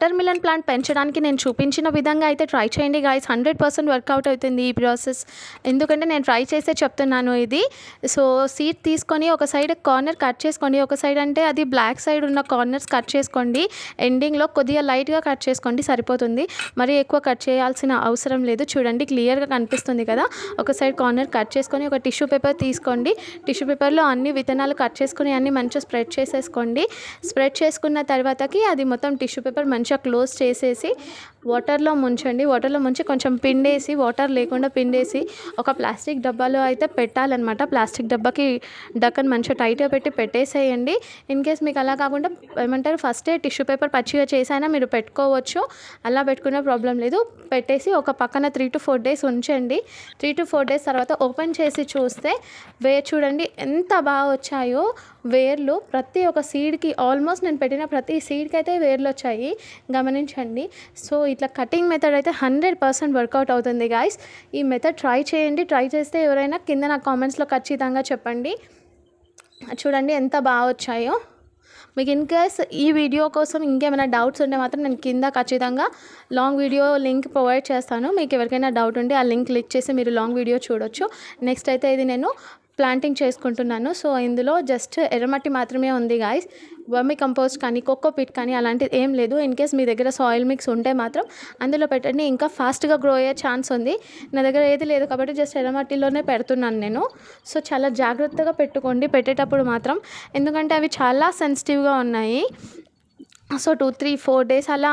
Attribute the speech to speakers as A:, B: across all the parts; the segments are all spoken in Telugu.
A: వాటర్ మిలన్ ప్లాంట్ పెంచడానికి నేను చూపించిన విధంగా అయితే ట్రై చేయండి గాయ్స్. 100% వర్కౌట్ అవుతుంది ఈ ప్రాసెస్. ఎందుకంటే నేను ట్రై చేసే చెప్తున్నాను ఇది. సో సీడ్ తీసుకొని ఒక సైడ్ కార్నర్ కట్ చేసుకోండి. ఒక సైడ్ అంటే అది బ్లాక్ సైడ్ ఉన్న కార్నర్స్ కట్ చేసుకోండి. ఎండింగ్లో కొద్దిగా లైట్గా కట్ చేసుకోండి, సరిపోతుంది. మరీ ఎక్కువ కట్ చేయాల్సిన అవసరం లేదు. చూడండి క్లియర్గా కనిపిస్తుంది కదా. ఒక సైడ్ కార్నర్ కట్ చేసుకొని ఒక టిష్యూ పేపర్ తీసుకోండి. టిష్యూ పేపర్లో అన్ని విత్తనాలు కట్ చేసుకొని అన్ని మంచిగా స్ప్రెడ్ చేసేసుకోండి. స్ప్రెడ్ చేసుకున్న తర్వాతకి అది మొత్తం టిష్యూ పేపర్ మంచిగా క్లోజ్ చేసేసి వాటర్లో ముంచండి. వాటర్లో ముంచి కొంచెం పిండేసి, వాటర్ లేకుండా పిండేసి ఒక ప్లాస్టిక్ డబ్బాలో అయితే పెట్టాలన్నమాట. ప్లాస్టిక్ డబ్బాకి డక్కన్ మంచిగా టైట్గా పెట్టి పెట్టేసేయండి. ఇన్ కేస్ మీకు అలా కాకుండా ఏమంటారు ఫస్టే టిష్యూ పేపర్ పచ్చిగా చేసైనా మీరు పెట్టుకోవచ్చు. అలా పెట్టుకునే ప్రాబ్లం లేదు. పెట్టేసి ఒక పక్కన 3 to 4 days ఉంచండి. 3 to 4 days తర్వాత ఓపెన్ చేసి చూస్తే చూడండి ఎంత బాగా వచ్చాయో వేర్లు. ప్రతి ఒక్క సీడ్కి ఆల్మోస్ట్ నేను పెట్టిన ప్రతి సీడ్కి అయితే వేర్లు వచ్చాయి, గమనించండి. సో ఇట్లా కటింగ్ మెథడ్ అయితే 100% వర్కౌట్ అవుతుంది గాయస్. ఈ మెథడ్ ట్రై చేయండి. ట్రై చేస్తే ఎవరైనా కింద నా కామెంట్స్లో ఖచ్చితంగా చెప్పండి. చూడండి ఎంత బాగా వచ్చాయో. మీకు ఇన్ కేస్ ఈ వీడియో కోసం ఇంకేమైనా డౌట్స్ ఉంటే మాత్రం నేను కింద ఖచ్చితంగా లాంగ్ వీడియో లింక్ ప్రొవైడ్ చేస్తాను. మీకు ఎవరికైనా డౌట్ ఉంటే ఆ లింక్ క్లిక్ చేసి మీరు లాంగ్ వీడియో చూడొచ్చు. నెక్స్ట్ అయితే ఇది నేను ప్లాంటింగ్ చేసుకుంటున్నాను. సో ఇందులో జస్ట్ ఎర్రమట్టి మాత్రమే ఉంది గాయస్. వర్మి కంపోస్ట్ కానీ కోకోపీట్ కానీ అలాంటిది ఏం లేదు. ఇన్ కేస్ మీ దగ్గర సాయిల్ మిక్స్ ఉంటే మాత్రం అందులో పెట్టండి, ఇంకా ఫాస్ట్గా గ్రో అయ్యే ఛాన్స్ ఉంది. నా దగ్గర ఏది లేదు కాబట్టి జస్ట్ ఎర్రమట్టిలోనే పెడుతున్నాను నేను. సో చాలా జాగ్రత్తగా పెట్టుకోండి పెట్టేటప్పుడు మాత్రం, ఎందుకంటే అవి చాలా సెన్సిటివ్గా ఉన్నాయి. సో 2-3-4 days అలా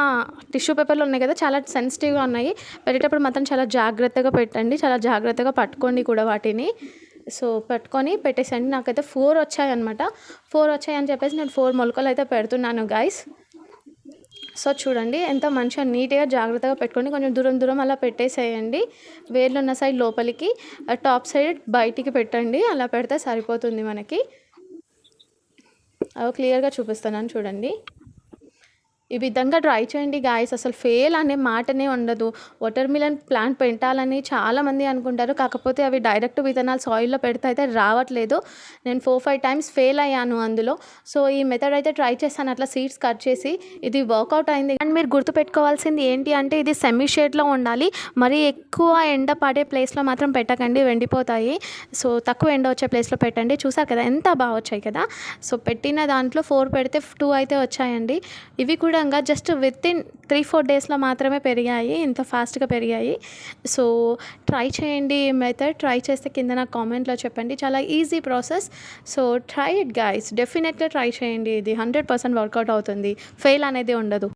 A: టిష్యూ పేపర్లు ఉన్నాయి కదా, చాలా సెన్సిటివ్గా ఉన్నాయి. పెట్టేటప్పుడు మాత్రం చాలా జాగ్రత్తగా పెట్టండి, చాలా జాగ్రత్తగా పట్టుకోండి కూడా వాటిని. సో పట్టుకొని పెట్టేసండి. నాకైతే 4 వచ్చాయన్నమాట. 4 వచ్చాయని చెప్పేసి నేను 4 మొలకలు అయితే పెడుతున్నాను గాయస్. సో చూడండి ఎంత మంచిగా నీట్గా జాగ్రత్తగా పెట్టుకోండి. కొంచెం దూరం దూరం అలా పెట్టేసేయండి. వేర్లు ఉన్న సైడ్ లోపలికి, టాప్ సైడ్ బయటికి పెట్టండి. అలా పెడితే సరిపోతుంది మనకి. అవి క్లియర్గా చూపిస్తున్నాను చూడండి. ఈ విధంగా ట్రై చేయండి గాయస్. అసలు ఫెయిల్ అనే మాటనే ఉండదు. వాటర్ మిలన్ ప్లాంట్ పెట్టాలని చాలామంది అనుకుంటారు, కాకపోతే అవి డైరెక్ట్ విత్తనాలు సాయిల్లో పెడితే అయితే రావట్లేదు. నేను 4-5 times ఫెయిల్ అయ్యాను అందులో. సో ఈ మెథడ్ అయితే ట్రై చేశాను, అట్లా సీడ్స్ కట్ చేసి. ఇది వర్కౌట్ అయింది. అండ్ మీరు గుర్తుపెట్టుకోవాల్సింది ఏంటి అంటే ఇది సెమీ షేడ్లో ఉండాలి. మరీ ఎక్కువ ఎండ పడే ప్లేస్లో మాత్రం పెట్టకండి, ఎండిపోతాయి. సో తక్కువ ఎండ వచ్చే ప్లేస్లో పెట్టండి. చూసారు కదా ఎంత బాగా వచ్చాయి కదా. సో పెట్టిన దాంట్లో 4 పెడితే 2 అయితే వచ్చాయండి. ఇవి కూడా జస్ట్ వితిన్ 3-4 daysలో మాత్రమే పెరిగాయి, ఇంత ఫాస్ట్గా పెరిగాయి. సో ట్రై చేయండి ఈ మెథడ్. ట్రై చేస్తే కింద నాకు కామెంట్లో చెప్పండి. చాలా easy process. So try it guys, డెఫినెట్గా ట్రై చేయండి. ఇది 100% వర్కౌట్ అవుతుంది. ఫెయిల్ అనేది ఉండదు.